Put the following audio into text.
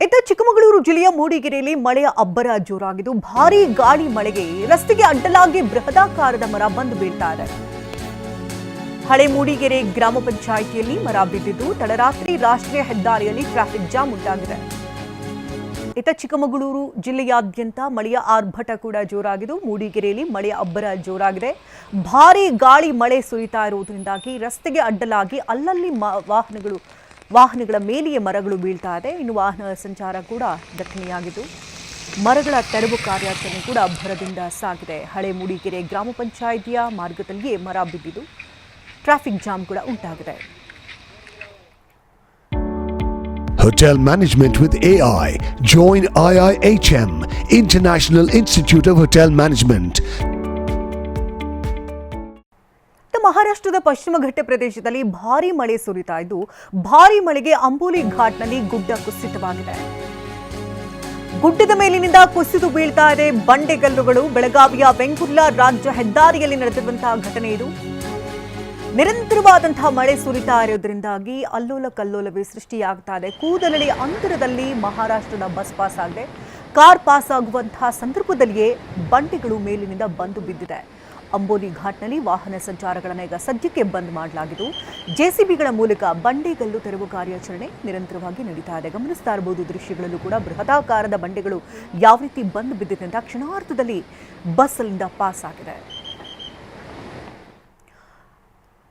ಇತ್ತ ಚಿಕ್ಕಮಗಳೂರು ಜಿಲ್ಲೆಯ ಮೂಡಿಗೆರೆಯಲ್ಲಿ ಮಳೆಯ ಅಬ್ಬರ ಜೋರಾಗಿದ್ದು ಭಾರೀ ಗಾಳಿ ಮಳೆಗೆ ರಸ್ತೆಗೆ ಅಡ್ಡಲಾಗಿ ಬೃಹದಾಕಾರದ ಮರ ಬಂದು ಬೀಳ್ತಾ ಇದೆ. ಹಳೆ ಮೂಡಿಗೆರೆ ಗ್ರಾಮ ಪಂಚಾಯಿತಿಯಲ್ಲಿ ಮರ ಬಿದ್ದಿದ್ದು ತಡರಾತ್ರಿ ರಾಷ್ಟ್ರೀಯ ಹೆದ್ದಾರಿಯಲ್ಲಿ ಟ್ರಾಫಿಕ್ ಜಾಮ್ ಉಂಟಾಗಿದೆ. ಇತ್ತ ಚಿಕ್ಕಮಗಳೂರು ಜಿಲ್ಲೆಯಾದ್ಯಂತ ಮಳೆಯ ಆರ್ಭಟ ಕೂಡ ಜೋರಾಗಿದ್ದು ಮೂಡಿಗೆರೆಯಲ್ಲಿ ಮಳೆಯ ಅಬ್ಬರ ಜೋರಾಗಿದೆ. ಭಾರೀ ಗಾಳಿ ಮಳೆ ಸುರಿತಾ ಇರುವುದರಿಂದಾಗಿ ರಸ್ತೆಗೆ ಅಡ್ಡಲಾಗಿ ಅಲ್ಲಲ್ಲಿ ವಾಹನಗಳ ಮೇಲೆಯೇ ಮರಗಳು ಬೀಳ್ತಾ ಇದೆ. ಇನ್ನು ವಾಹನ ಸಂಚಾರ ಕೂಡ ದಟ್ಟಣೆಯಾಗಿದ್ದು ಮರಗಳ ತೆರವು ಕಾರ್ಯಾಚರಣೆ ಕೂಡ ಭರದಿಂದ ಸಾಗಿದೆ. ಹಳೆ ಮೂಡಿಗೆರೆ ಗ್ರಾಮ ಪಂಚಾಯಿತಿಯ ಮಾರ್ಗದಲ್ಲಿಯೇ ಮರ ಬಿದ್ದಿದ್ದು ಟ್ರಾಫಿಕ್ ಜಾಮ್ ಕೂಡ ಉಂಟಾಗಿದೆ. Hotel Management with AI. Join IIHM, International Institute of Hotel Management. ಮಹಾರಾಷ್ಟ್ರದ ಪಶ್ಚಿಮ ಘಟ್ಟ ಪ್ರದೇಶದಲ್ಲಿ ಭಾರೀ ಮಳೆ ಸುರಿತಾ ಇದ್ದು ಭಾರೀ ಮಳೆಗೆ ಅಂಬೋಲಿ ಘಾಟ್ನಲ್ಲಿ ಗುಡ್ಡ ಕುಸಿತವಾಗಿದೆ. ಗುಡ್ಡದ ಮೇಲಿನಿಂದ ಕುಸಿದು ಬೀಳ್ತಾ ಇದೆ ಬಂಡೆಗಲ್ಲುಗಳು. ಬೆಳಗಾವಿಯ ವೆಂಗುರ್ಲಾ ರಾಜ್ಯ ಹೆದ್ದಾರಿಯಲ್ಲಿ ನಡೆದಿರುವಂತಹ ಘಟನೆ ಇದು. ನಿರಂತರವಾದಂತಹ ಮಳೆ ಸುರಿತಾ ಇರೋದ್ರಿಂದಾಗಿ ಅಲ್ಲೋಲ ಕಲ್ಲೋಲವೇ ಸೃಷ್ಟಿಯಾಗ್ತಾ ಇದೆ. ಕೂದಲಡಿ ಅಂತರದಲ್ಲಿ ಮಹಾರಾಷ್ಟ್ರದ ಬಸ್ ಪಾಸ್ ಆಗಿದೆ. ಕಾರ್ ಪಾಸ್ ಆಗುವಂತಹ ಸಂದರ್ಭದಲ್ಲಿಯೇ ಬಂಡೆಗಳು ಮೇಲಿನಿಂದ ಬಂದು ಬಿದ್ದಿದೆ. ಅಂಬೋಲಿ ಘಾಟ್ನಲ್ಲಿ ವಾಹನ ಸಂಚಾರಗಳನ್ನು ಈಗ ಸದ್ಯಕ್ಕೆ ಬಂದ್ ಮಾಡಲಾಗಿದ್ದು ಜೆಸಿಬಿಗಳ ಮೂಲಕ ಬಂಡೆಗಲ್ಲು ತೆರವು ಕಾರ್ಯಾಚರಣೆ ನಿರಂತರವಾಗಿ ನಡೀತಾ ಇದೆ. ಗಮನಿಸ್ತಾ ಇರಬಹುದು ದೃಶ್ಯಗಳಲ್ಲೂ ಕೂಡ ಬೃಹದಾಕಾರದ ಬಂಡೆಗಳು ಯಾವ ರೀತಿ ಬಂದು ಬಿದ್ದಿದೆ ಅಂತ ಕ್ಷಣಾರ್ಧದಲ್ಲಿ ಬಸ್ ಅಲ್ಲಿಂದ ಪಾಸ್ ಆಗಿದೆ.